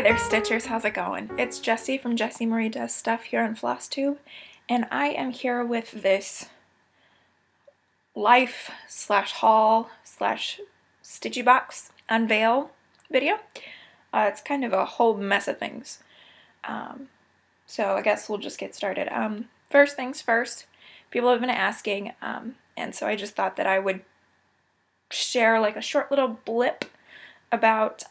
there, Stitchers, how's it going? It's Jessie from Jessie Marie Does Stuff here on FlossTube, and I am here with this life slash haul slash StitchyBox unveil video. It's kind of a whole mess of things. So I guess we'll just get started. First things first, people have been asking, and so I just thought that I would share like a short little blip about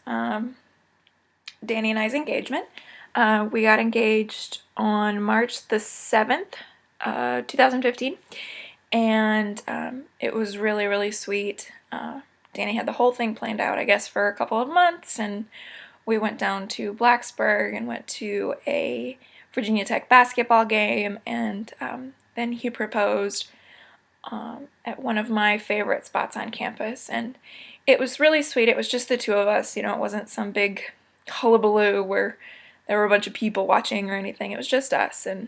Danny and I's engagement. We got engaged on March the 7th, 2015, and it was really, really sweet. Danny had the whole thing planned out, I guess, for a couple of months, and we went down to Blacksburg and went to a Virginia Tech basketball game, and then he proposed at one of my favorite spots on campus, and it was really sweet. It was just the two of us, you know, it wasn't some big hullabaloo where there were a bunch of people watching or anything. It was just us, and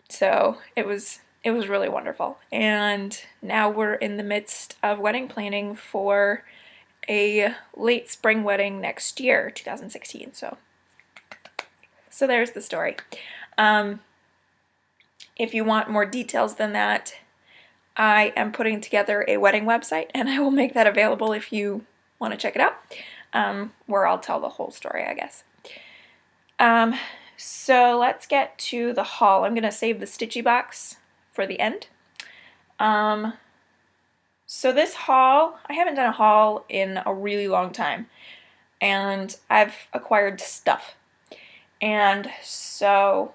so it was really wonderful. And now we're in the midst of wedding planning for a late spring wedding next year, 2016. So there's the story. If you want more details than that, I am putting together a wedding website, and I will make that available if you want to check it out, where I'll tell the whole story, I guess. So let's get to the haul. I'm going to save the StitchyBox for the end. So this haul, I haven't done a haul in a really long time, and I've acquired stuff. And so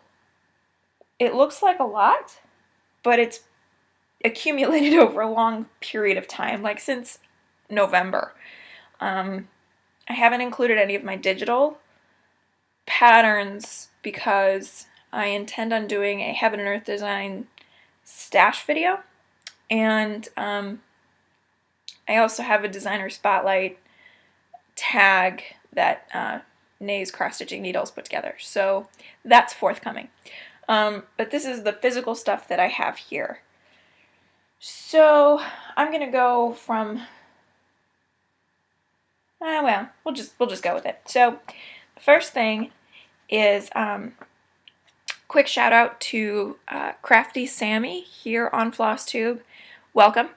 it looks like a lot, but it's accumulated over a long period of time, like since November. I haven't included any of my digital patterns because I intend on doing a Heaven and Earth Design stash video, and I also have a designer spotlight tag that Nay's Cross Stitching Needles put together, so that's forthcoming. But this is the physical stuff that I have here. So I'm gonna go from well, we'll just go with it. So the first thing is quick shout out to Crafty Sammy here on FlossTube. Welcome.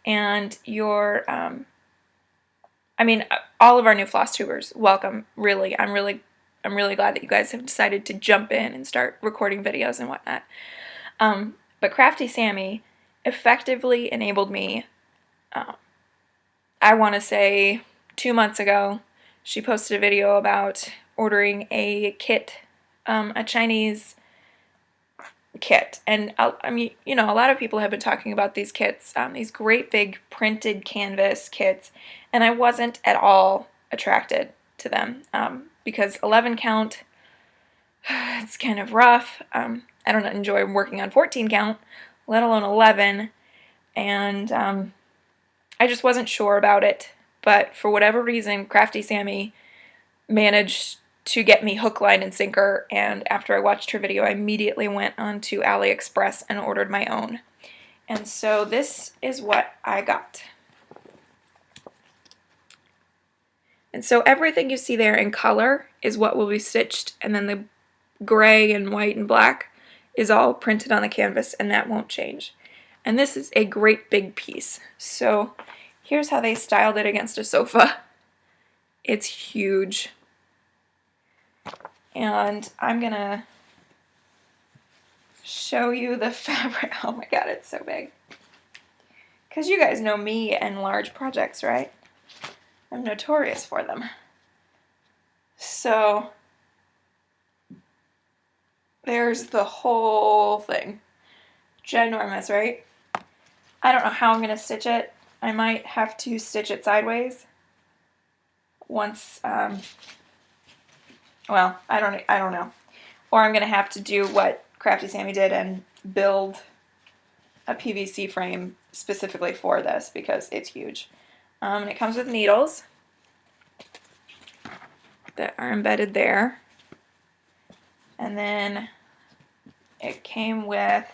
And your I mean, all of our new FlossTubers, welcome. Really, I'm really glad that you guys have decided to jump in and start recording videos and whatnot. But Crafty Sammy effectively enabled me, I want to say 2 months ago. She posted a video about ordering a kit, a Chinese kit. And I mean, you know, a lot of people have been talking about these kits, these great big printed canvas kits, and I wasn't at all attracted to them because 11 count, it's kind of rough. I don't enjoy working on 14 count, let alone 11, and I just wasn't sure about it. But for whatever reason, Crafty Sammy managed to get me hook, line, and sinker, and after I watched her video, I immediately went onto AliExpress and ordered my own. And so this is what I got. And so everything you see there in color is what will be stitched, and then the gray and white and black is all printed on the canvas, and that won't change. And this is a great big piece. So here's how they styled it against a sofa. It's huge. And I'm gonna show you the fabric. Oh my god, it's so big. Because you guys know me and large projects, right? I'm notorious for them. So there's the whole thing. Ginormous, right? I don't know how I'm going to stitch it. I might have to stitch it sideways once, well, I don't know. Or I'm going to have to do what Crafty Sammy did and build a PVC frame specifically for this because it's huge. And it comes with needles that are embedded there. And then it came with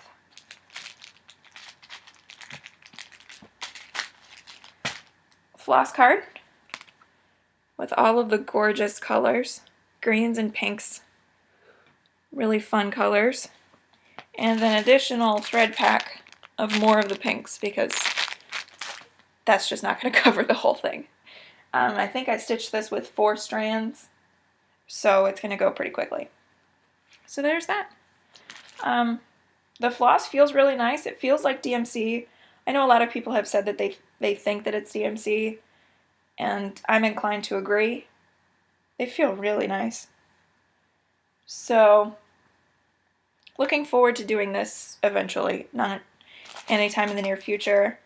floss card, with all of the gorgeous colors, greens and pinks, really fun colors, and an additional thread pack of more of the pinks because that's just not going to cover the whole thing. I think I stitched this with 4 strands, so it's going to go pretty quickly. So there's that. The floss feels really nice. It feels like DMC. I know a lot of people have said that they think that it's DMC, and I'm inclined to agree. They feel really nice. So, looking forward to doing this eventually. Not anytime in the near future,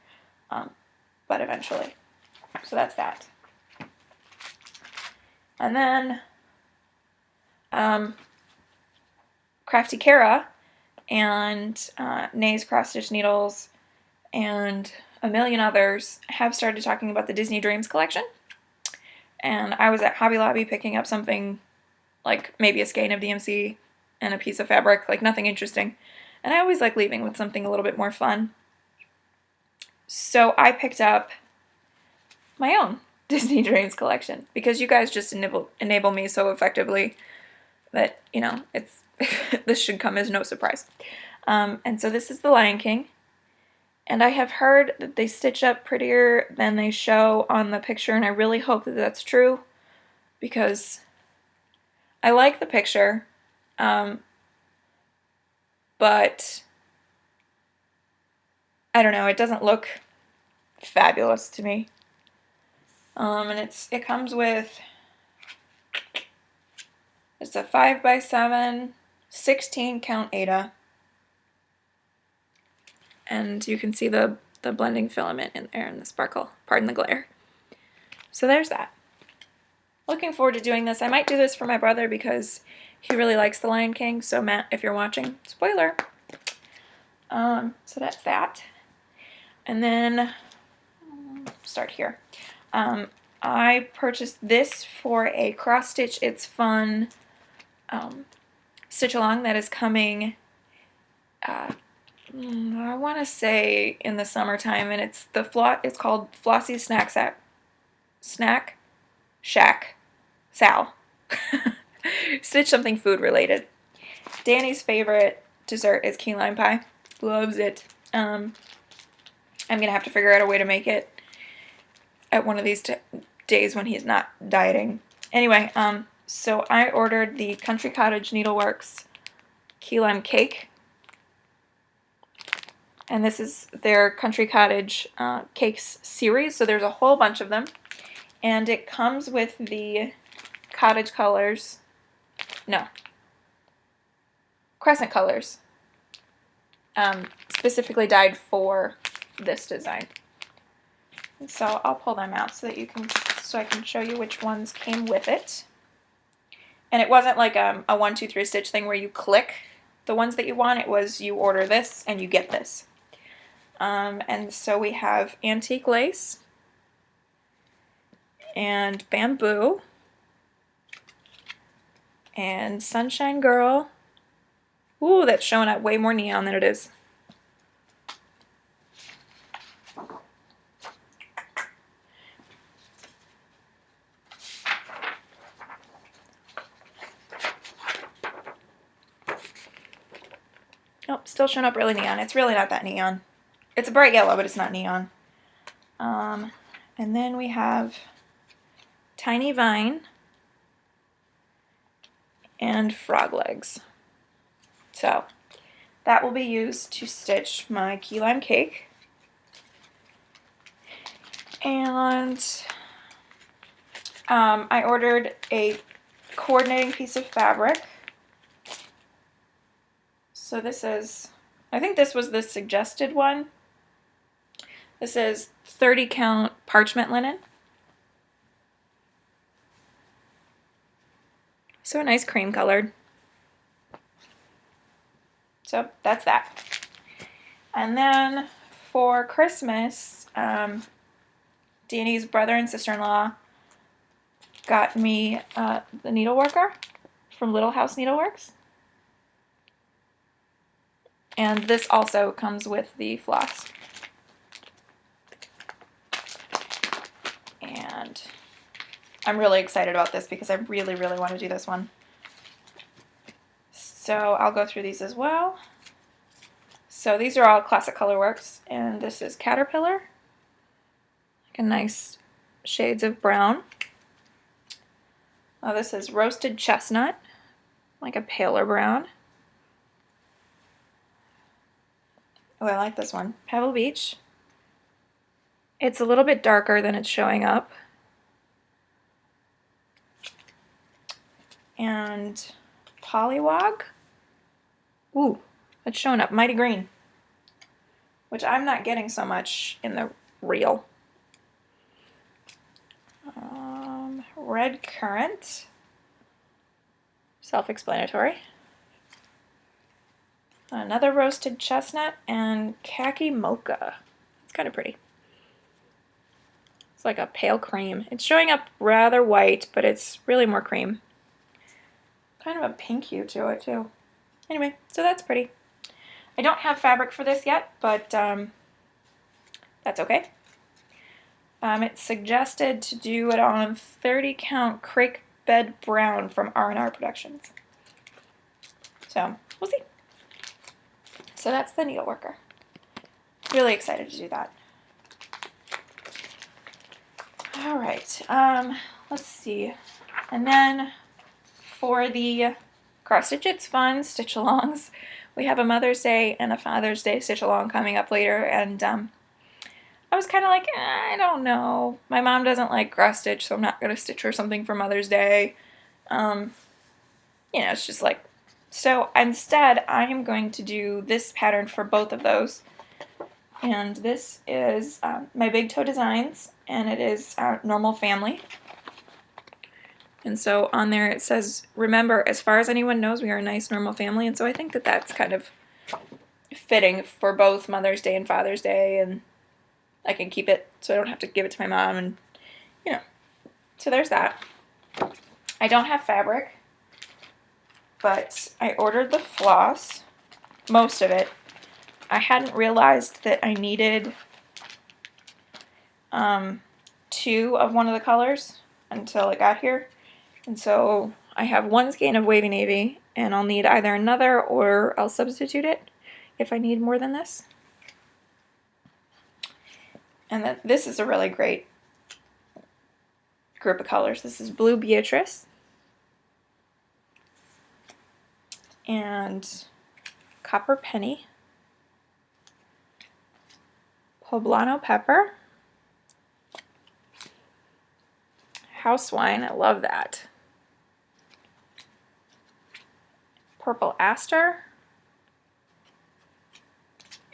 but eventually. So that's that. And then, Crafty Kara and Nay's Cross Stitch Needles and a million others have started talking about the Disney Dreams collection. And I was at Hobby Lobby picking up something like maybe a skein of DMC and a piece of fabric, like nothing interesting. And I always like leaving with something a little bit more fun. So I picked up my own Disney Dreams collection because you guys just enable me so effectively that, you know, it's this should come as no surprise. And so this is the Lion King. And I have heard that they stitch up prettier than they show on the picture, and I really hope that that's true because I like the picture, but I don't know, it doesn't look fabulous to me. And it comes with, it's a 5x7, 16 count Aida. And you can see the blending filament in there and the sparkle, pardon the glare. So there's that. Looking forward to doing this. I might do this for my brother because he really likes The Lion King. So Matt, if you're watching, spoiler. So that's that. And then, start here. I purchased this for a cross stitch It's Fun stitch along that is coming, I want to say in the summertime, and it's called Flossie's Snack Shack Sal. Stitch something food related. Danny's favorite dessert is key lime pie. Loves it. I'm gonna have to figure out a way to make it at one of these days when he's not dieting. Anyway, so I ordered the Country Cottage Needleworks key lime cake. And this is their Country Cottage cakes series, so there's a whole bunch of them. And it comes with the cottage colors, no, crescent colors, specifically dyed for this design. And so I'll pull them out so that I can show you which ones came with it. And it wasn't like a 1, 2, 3 stitch thing where you click the ones that you want. It was you order this and you get this. And so we have antique lace and bamboo and Sunshine Girl. Ooh, that's showing up way more neon than it is. Oh, still showing up really neon. It's really not that neon. It's a bright yellow, but it's not neon. And then we have Tiny Vine and Frog Legs. So that will be used to stitch my key lime cake. And I ordered a coordinating piece of fabric. So this is, I think this was the suggested one. This is 30 count parchment linen. So a nice cream colored. So that's that. And then for Christmas, Danny's brother and sister-in-law got me the needleworker from Little House Needleworks. And this also comes with the floss. And I'm really excited about this because I really, really want to do this one. So I'll go through these as well. So these are all classic colorworks, and this is Caterpillar, like a nice shades of brown. This is Roasted Chestnut, like a paler brown. Oh, I like this one. Pebble Beach. It's a little bit darker than it's showing up. And Pollywog. Ooh, it's showing up. Mighty Green, which I'm not getting so much in the reel. Red Currant. Self-explanatory. Another Roasted Chestnut and Khaki Mocha. It's kind of pretty. It's like a pale cream. It's showing up rather white, but it's really more cream. Kind of a pink hue to it too. Anyway, so that's pretty. I don't have fabric for this yet, but that's okay. It's suggested to do it on 30 count crepe bed brown from R&R Productions. So we'll see. So that's the needleworker. Really excited to do that. All right, let's see. And then for the cross stitch it's fun stitch alongs, we have a Mother's Day and a Father's Day stitch along coming up later, and I was kind of like, I don't know. My mom doesn't like cross stitch, so I'm not going to stitch her something for Mother's Day. You know, it's just like, so instead I am going to do this pattern for both of those. And this is my Big Toe Designs, and it is Normal Family. And so on there it says, remember, as far as anyone knows, we are a nice normal family. And so I think that that's kind of fitting for both Mother's Day and Father's Day, and I can keep it so I don't have to give it to my mom, and you know. So there's that. I don't have fabric, but I ordered the floss, most of it. I hadn't realized that I needed 2 of one of the colors until it got here. And so I have 1 skein of Wavy Navy, and I'll need either another or I'll substitute it if I need more than this. And then this is a really great group of colors. This is Blue Beatrice and Copper Penny, Poblano Pepper, House Wine, I love that, Purple Aster,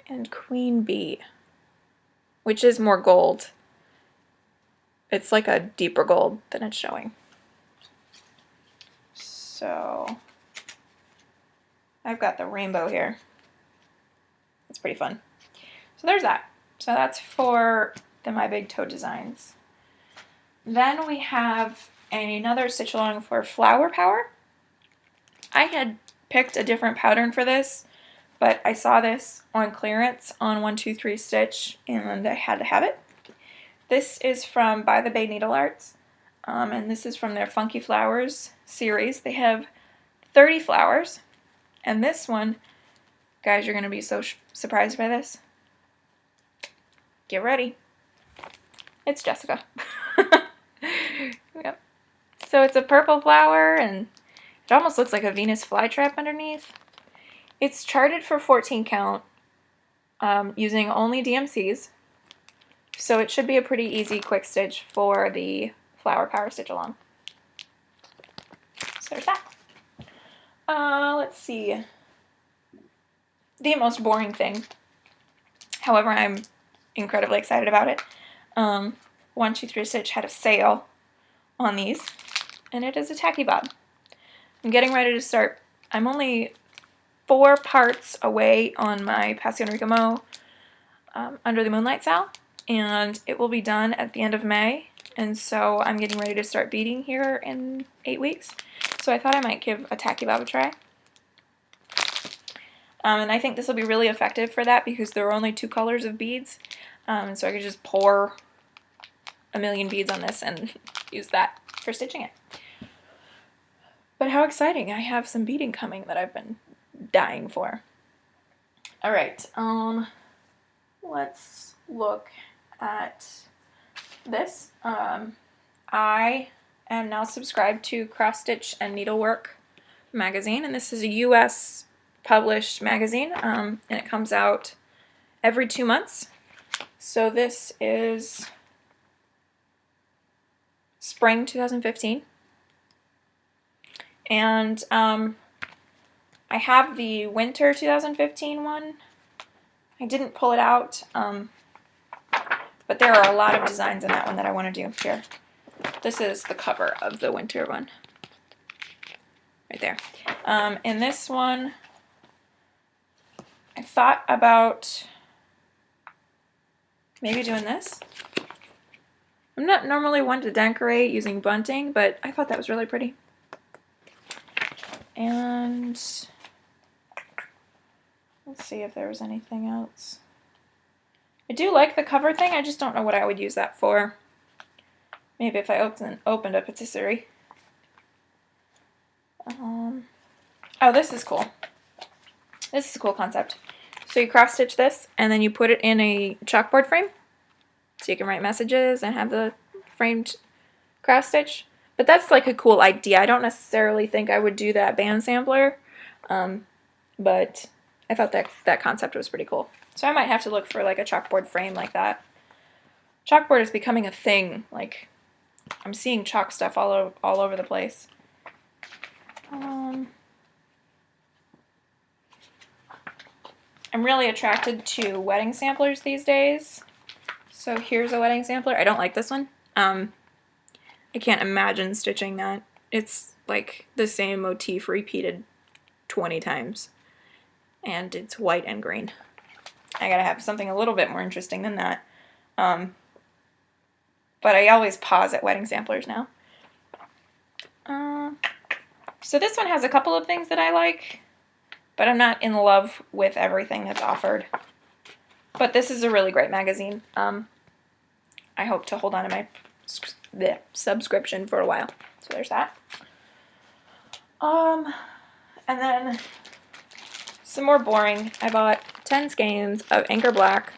and Queen Bee, which is more gold. It's like a deeper gold than it's showing. So I've got the rainbow here. It's pretty fun. So there's that. So that's for the My Big Toe Designs. Then we have another stitch along for Flower Power. I had picked a different pattern for this, but I saw this on clearance on 123 Stitch, and I had to have it. This is from By the Bay Needle Arts, and this is from their Funky Flowers series. They have 30 flowers, and this one, guys, you're going to be so surprised by this. Get ready. It's Jessica. Yep. So it's a purple flower, and it almost looks like a Venus flytrap underneath. It's charted for 14 count using only DMCs. So it should be a pretty easy quick stitch for the Flower Power stitch along. So there's that. Let's see. The most boring thing. However, I'm incredibly excited about it. 123 Stitch had a sale on these, and it is a Tacky Bob. I'm getting ready to start. I'm only 4 parts away on my Passion Rica Mo Under the Moonlight Sal, and it will be done at the end of May, and so I'm getting ready to start beading here in 8 weeks. So I thought I might give a Tacky Bob a try. And I think this will be really effective for that because there are only 2 colors of beads, so I could just pour a million beads on this and use that for stitching it. But how exciting. I have some beading coming that I've been dying for. All right, let's look at this. I am now subscribed to Cross Stitch and Needlework magazine, and this is a US published magazine, and it comes out every 2 months. So this is spring 2015, and I have the winter 2015 one. I didn't pull it out, but there are a lot of designs in that one that I want to do. Here, this is the cover of the winter one, right there. In this one, I thought about maybe doing this. I'm not normally one to decorate using bunting, but I thought that was really pretty. And let's see if there was anything else. I do like the cover thing, I just don't know what I would use that for. Maybe if I opened a patisserie. Oh, this is cool. This is a cool concept. So you cross stitch this, and then you put it in a chalkboard frame, so you can write messages and have the framed cross stitch. But that's like a cool idea. I don't necessarily think I would do that band sampler, but I thought that concept was pretty cool. So I might have to look for like a chalkboard frame like that. Chalkboard is becoming a thing. Like, I'm seeing chalk stuff all over the place. I'm really attracted to wedding samplers these days. So here's a wedding sampler. I don't like this one. I can't imagine stitching that. It's like the same motif repeated 20 times. And it's white and green. I gotta have something a little bit more interesting than that. But I always pause at wedding samplers now. So this one has a couple of things that I like, but I'm not in love with everything that's offered. But this is a really great magazine. I hope to hold on to my subscription for a while. So there's that. And then some more boring. I bought 10 skeins of Anchor Black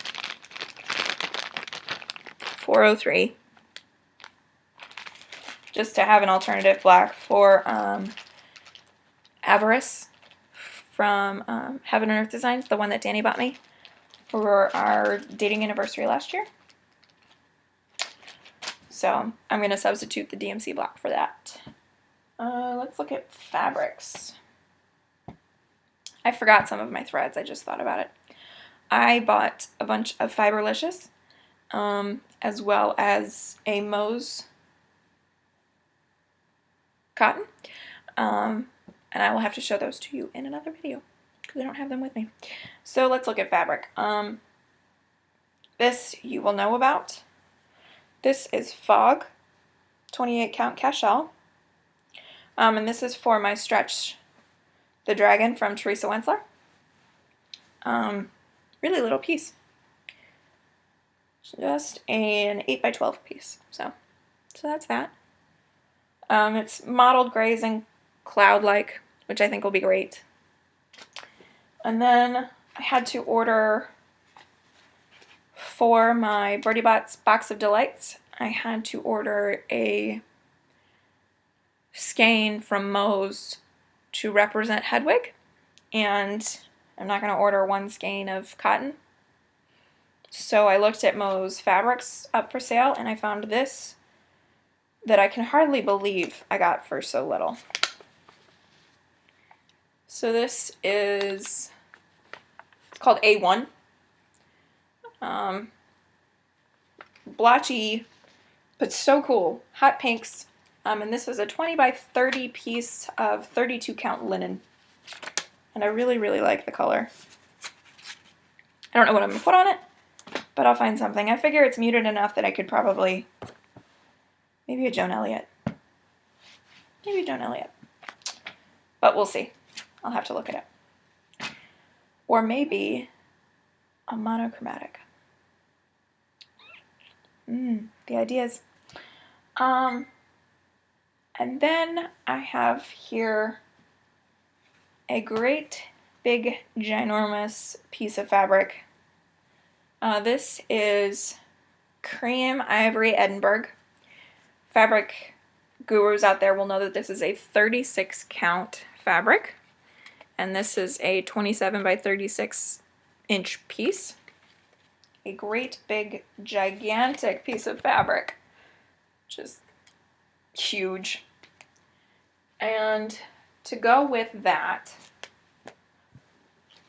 403 just to have an alternative black for Avarice from Heaven and Earth Designs, the one that Danny bought me for our dating anniversary last year. So I'm going to substitute the DMC block for that. Let's look at fabrics. I forgot some of my threads. I just thought about it. I bought a bunch of Fiberlicious, as well as a Mose cotton. And I will have to show those to you in another video because I don't have them with me. So let's look at fabric. This you will know about. This is Fog 28 count cashel. And this is for my Stretch the Dragon from Teresa Wenzler. Really little piece. Just an 8x12 piece. So that's that. It's mottled grays and cloud-like, which I think will be great. And then I had to order for my Birdie Bots Box of Delights. I had to order a skein from Mose to represent Hedwig, and I'm not going to order one skein of cotton. So I looked at Mose fabrics up for sale, and I found this that I can hardly believe I got for so little. So this is, it's called A1. Blotchy, but so cool. Hot pinks. And this was a 20 by 30 piece of 32 count linen. And I really, really like the color. I don't know what I'm going to put on it, but I'll find something. I figure it's muted enough that I could probably, maybe a Joan Elliott. Maybe Joan Elliott. But we'll see. I'll have to look at it. Or maybe a monochromatic. The ideas. And then I have here a great big ginormous piece of fabric. This is Cream Ivory Edinburgh. Fabric gurus out there will know that this is a 36 count fabric, and this is a 27 by 36 inch piece. A great big gigantic piece of fabric, which is huge. And to go with that,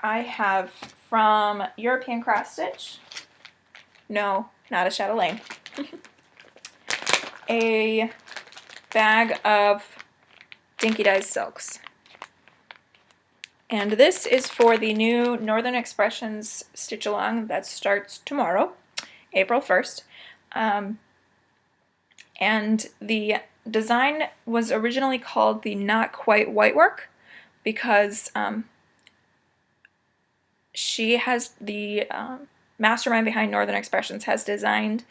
I have from European Cross Stitch, no, not a chatelaine, a bag of Dinky Dyes silks. And this is for the new Northern Expressions Stitch Along that starts tomorrow, April 1st. And the design was originally called the Not Quite Whitework because she has, the mastermind behind Northern Expressions has designed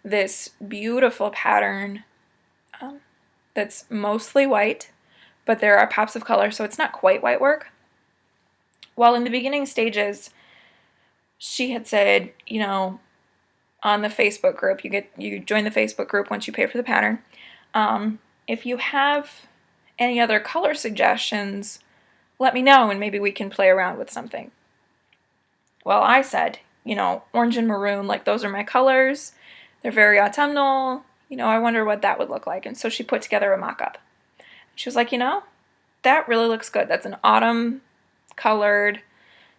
this beautiful pattern that's mostly white, but there are pops of color, so it's not quite whitework. Well, in the beginning stages, she had said, you know, on the Facebook group, you join the Facebook group once you pay for the pattern. If you have any other color suggestions, let me know and maybe we can play around with something. Well, I said, you know, orange and maroon, like those are my colors. They're very autumnal. You know, I wonder what that would look like. And so she put together a mock-up. She was like, you know, that really looks good. That's an autumn colored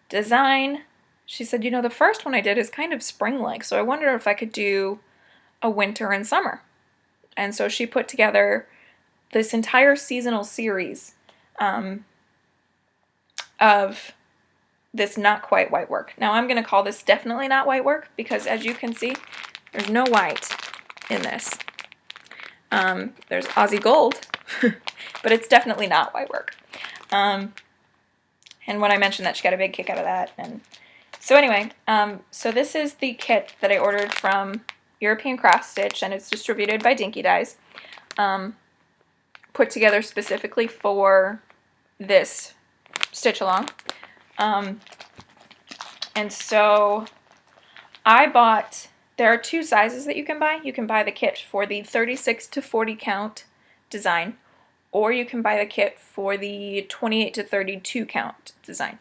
design. She said, you know, the first one I did is kind of spring-like, so I wonder if I could do a winter and summer. And so she put together this entire seasonal series of this not quite white work. Now I'm going to call this definitely not white work because, as you can see, there's no white in this. There's Ossie Gold, but it's definitely not white work. And when I mentioned that, she got a big kick out of that. And so anyway, so this is the kit that I ordered from European Cross Stitch, and it's distributed by Dinky Dyes, put together specifically for this stitch along. And so I bought, there are two sizes that you can buy. You can buy the kit for the 36 to 40 count design, or you can buy the kit for the 28 to 32 count design.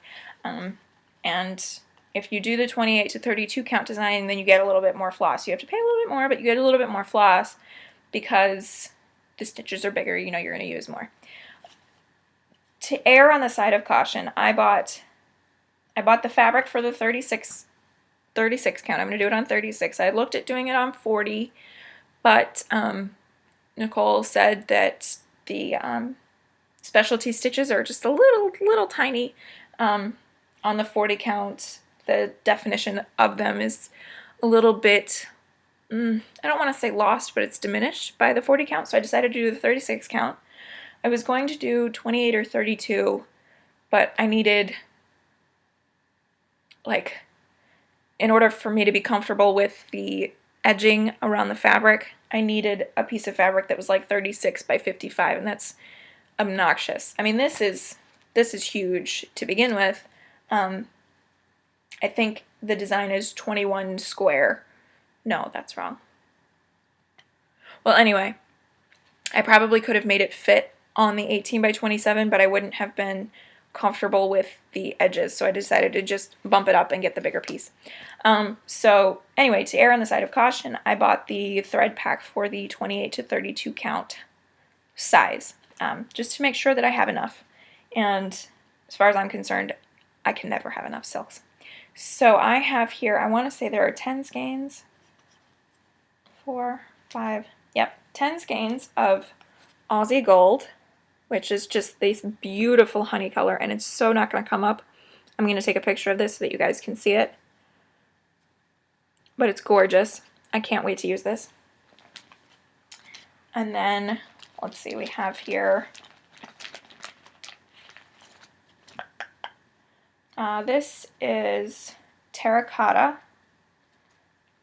And if you do the 28 to 32 count design, then you get a little bit more floss. You have to pay a little bit more, but you get a little bit more floss because the stitches are bigger, you know you're going to use more. To err on the side of caution, I bought the fabric for the 36 count. I'm going to do it on 36. I looked at doing it on 40, but Nicole said that the specialty stitches are just a little tiny on the 40 count. The definition of them is a little bit, I don't want to say lost, but it's diminished by the 40 count, so I decided to do the 36 count. I was going to do 28 or 32, but I needed, like, in order for me to be comfortable with the edging around the fabric, I needed a piece of fabric that was like 36 by 55, and that's obnoxious. I mean, this is huge to begin with. I think the design is 21 square. No, that's wrong. Well, anyway, I probably could have made it fit on the 18 by 27, but I wouldn't have been comfortable with the edges, so I decided to just bump it up and get the bigger piece. So anyway, to err on the side of caution, I bought the thread pack for the 28 to 32 count size, just to make sure that I have enough. And as far as I'm concerned, I can never have enough silks. So I have here, I want to say there are 10 skeins, 4, 5, yep, 10 skeins of Ossie Gold, which is just this beautiful honey color, and it's so not going to come up. I'm going to take a picture of this so that you guys can see it. But it's gorgeous. I can't wait to use this. And then, let's see, we have here, this is Terracotta.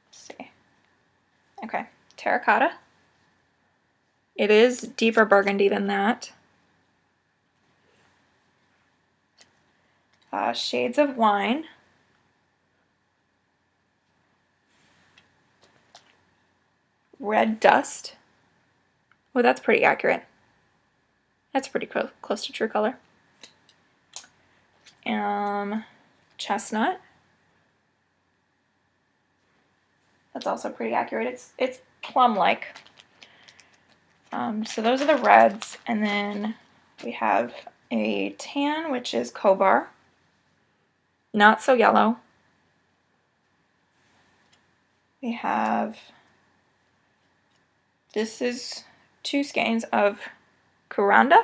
Let's see. Okay, Terracotta. It is deeper burgundy than that. Shades of Wine. Red Dust. Oh, that's pretty accurate. That's pretty close to true color. Chestnut. That's also pretty accurate. It's plum-like. So those are the reds, and then we have a tan, which is Khobar. Not so yellow. We have, this is 2 skeins of Kuranda.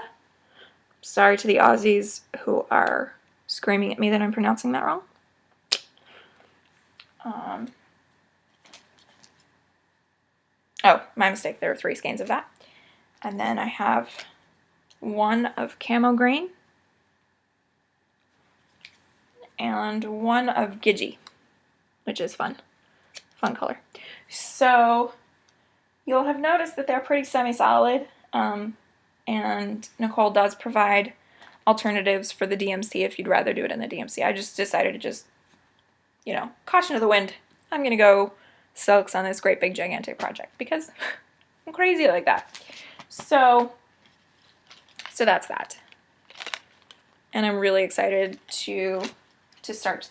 Sorry to the Aussies who are screaming at me that I'm pronouncing that wrong. Oh, my mistake. There are 3 skeins of that. And then I have 1 of Camo Green and 1 of Gidgee, which is fun color. So you'll have noticed that they're pretty semi-solid, and Nicole does provide alternatives for the DMC if you'd rather do it in the DMC. I just decided to you know, caution to the wind. I'm gonna go silks on this great big gigantic project because I'm crazy like that. So that's that. And I'm really excited to start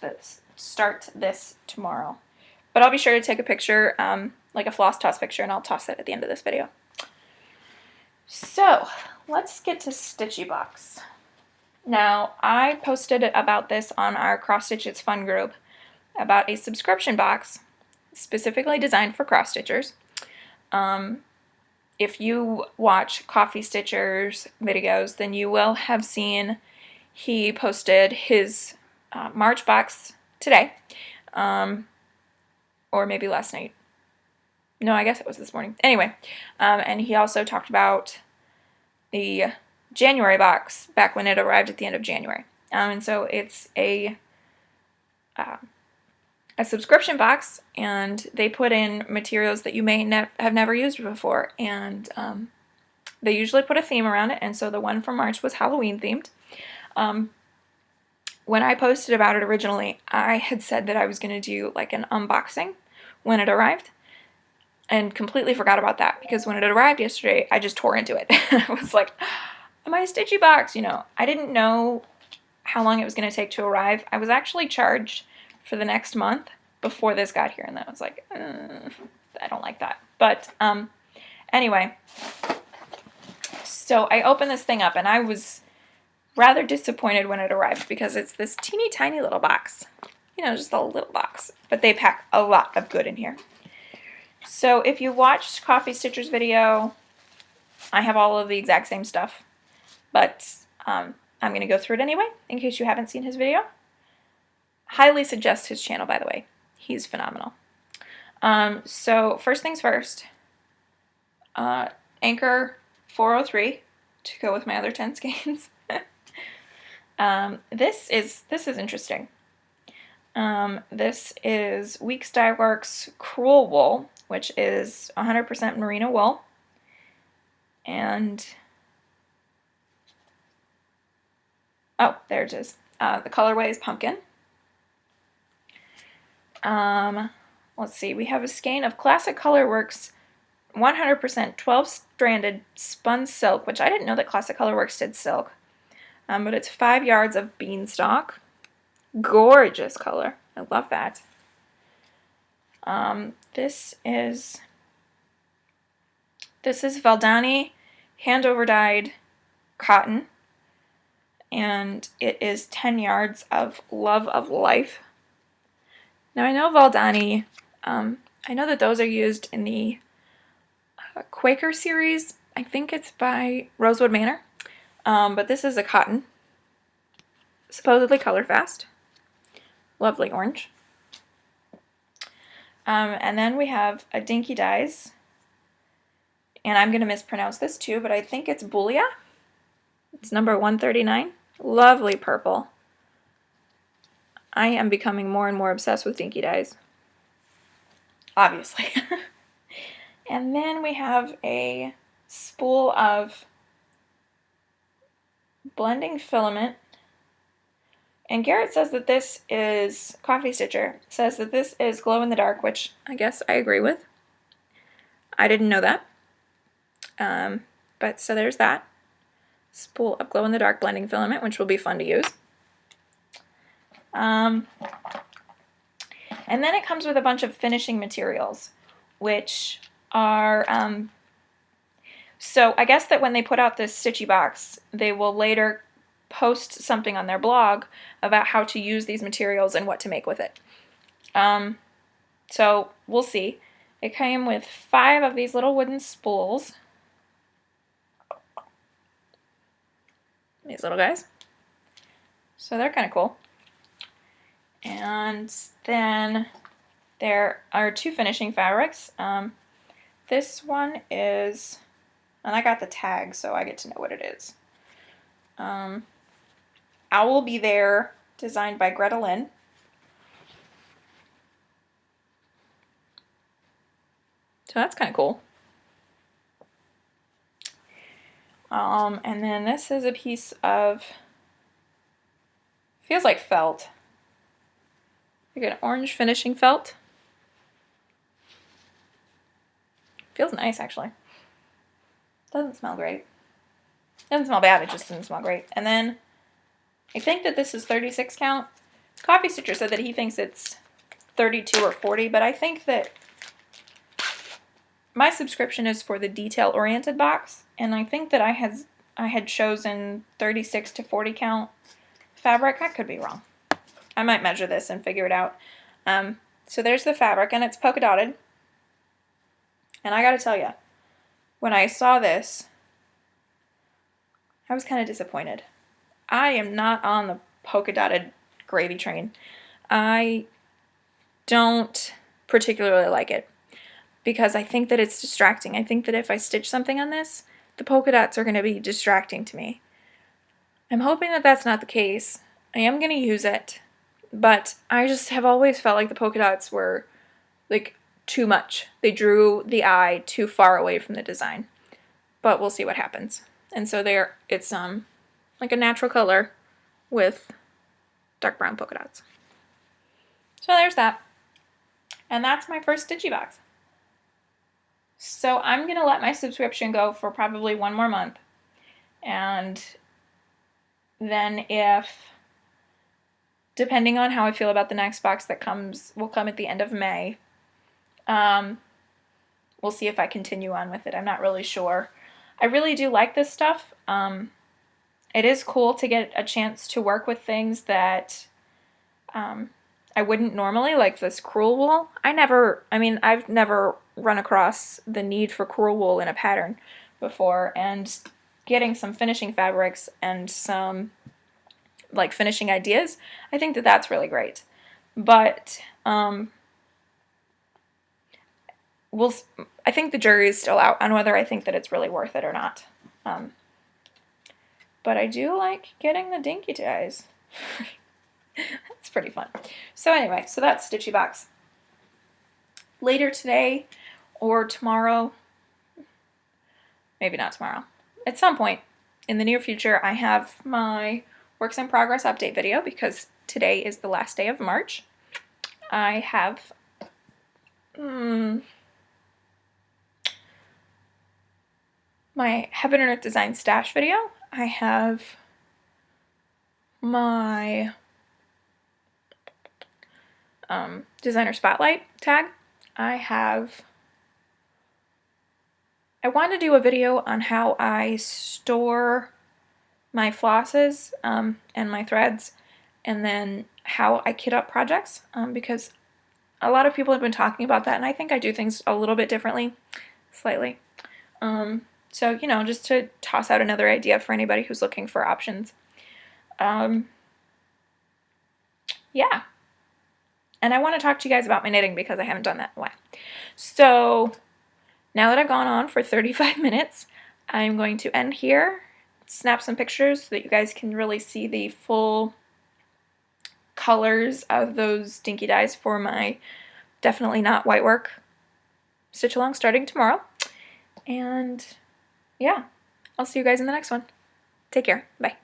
this tomorrow. But I'll be sure to take a picture, like a floss toss picture, and I'll toss it at the end of this video. So let's get to StitchyBox. Now, I posted about this on our Cross Stitch It's Fun group about a subscription box specifically designed for cross stitchers. If you watch Coffee Stitcher's videos, then you will have seen he posted his March box today, or maybe last night. No, I guess it was this morning. Anyway, and he also talked about the January box back when it arrived at the end of January. And so it's a subscription box, and they put in materials that you may have never used before, and they usually put a theme around it, and so the one for March was Halloween themed. When I posted about it originally, I had said that I was going to do like an unboxing when it arrived, and completely forgot about that, because when it arrived yesterday, I just tore into it. I was like, my StitchyBox, you know. I didn't know how long it was going to take to arrive. I was actually charged for the next month before this got here, and I was like, I don't like that. But anyway, so I opened this thing up, and I was rather disappointed when it arrived, because it's this teeny tiny little box. You know, just a little box. But they pack a lot of good in here. So if you watched Coffee Stitcher's video, I have all of the exact same stuff. But I'm going to go through it anyway, in case you haven't seen his video. Highly suggest his channel, by the way. He's phenomenal. So first things first, Anchor 403 to go with my other 10 skeins. This is interesting. This is Weeks Dye Works Cruel Wool, which is 100% merino wool, and oh, there it is. The colorway is pumpkin. Let's see. We have a skein of Classic Colorworks 100% 12-stranded spun silk, which I didn't know that Classic Colorworks did silk. But it's 5 yards of beanstalk. Gorgeous color. I love that. This is Valdani hand over dyed cotton, and it is 10 yards of Love of Life. Now I know Valdani, I know that those are used in the Quaker series. I think it's by Rosewood Manor, but this is a cotton, supposedly color fast. Lovely orange. And then we have a Dinky Dyes, and I'm going to mispronounce this too, but I think it's Bulia. It's number 139. Lovely purple. I am becoming more and more obsessed with Dinky Dyes, obviously. And then we have a spool of blending filament. And Garrett says that this is, Coffee Stitcher says that this is glow in the dark, which I guess I agree with. I didn't know that. But so there's that. Spool of glow in the dark blending filament, which will be fun to use. And then it comes with a bunch of finishing materials, which are, so I guess that when they put out this StitchyBox, they will later post something on their blog about how to use these materials and what to make with it. So we'll see. It came with 5 of these little wooden spools. These little guys. So they're kind of cool. And then there are 2 finishing fabrics. This one is, and I got the tag so I get to know what it is. Owl Be There, designed by Greta Lynn. So that's kind of cool. And then this is a piece of, feels like felt. Like an orange finishing felt. Feels nice, actually. Doesn't smell great. Doesn't smell bad, it just doesn't smell great. And then I think that this is 36 count. Coffee Stitcher said that he thinks it's 32 or 40, but I think that my subscription is for the detail-oriented box, and I think that I had chosen 36 to 40 count fabric. I could be wrong. I might measure this and figure it out. So there's the fabric, and it's polka dotted. And I gotta tell you, when I saw this, I was kind of disappointed. I am not on the polka dotted gravy train. I don't particularly like it because I think that it's distracting. I think that if I stitch something on this, the polka dots are going to be distracting to me. I'm hoping that that's not the case. I am going to use it, but I just have always felt like the polka dots were like too much. They drew the eye too far away from the design, but we'll see what happens. And so there, it's like a natural color with dark brown polka dots. So there's that. And that's my first StitchyBox. So I'm going to let my subscription go for probably 1 more month. And then depending on how I feel about the next box that will come at the end of May, we'll see if I continue on with it. I'm not really sure. I really do like this stuff. It is cool to get a chance to work with things that I wouldn't normally, like this crewel wool. I've never run across the need for crewel wool in a pattern before, and getting some finishing fabrics and some like finishing ideas, I think that that's really great. But I think the jury is still out on whether I think that it's really worth it or not. But I do like getting the Dinky Dyes. That's pretty fun. So anyway, so that's StitchyBox. Later today or tomorrow, maybe not tomorrow, at some point in the near future, I have my Works in Progress update video because today is the last day of March. I have my Heaven and Earth Design stash video. I have my designer spotlight tag. I want to do a video on how I store my flosses and my threads, and then how I kit up projects, because a lot of people have been talking about that, and I think I do things a little bit differently, slightly. So, you know, just to toss out another idea for anybody who's looking for options. Yeah. And I want to talk to you guys about my knitting because I haven't done that in a while. So, now that I've gone on for 35 minutes, I'm going to end here, snap some pictures so that you guys can really see the full colors of those Dinky Dyes for my Definitely Not White Work stitch along starting tomorrow. And yeah, I'll see you guys in the next one. Take care. Bye.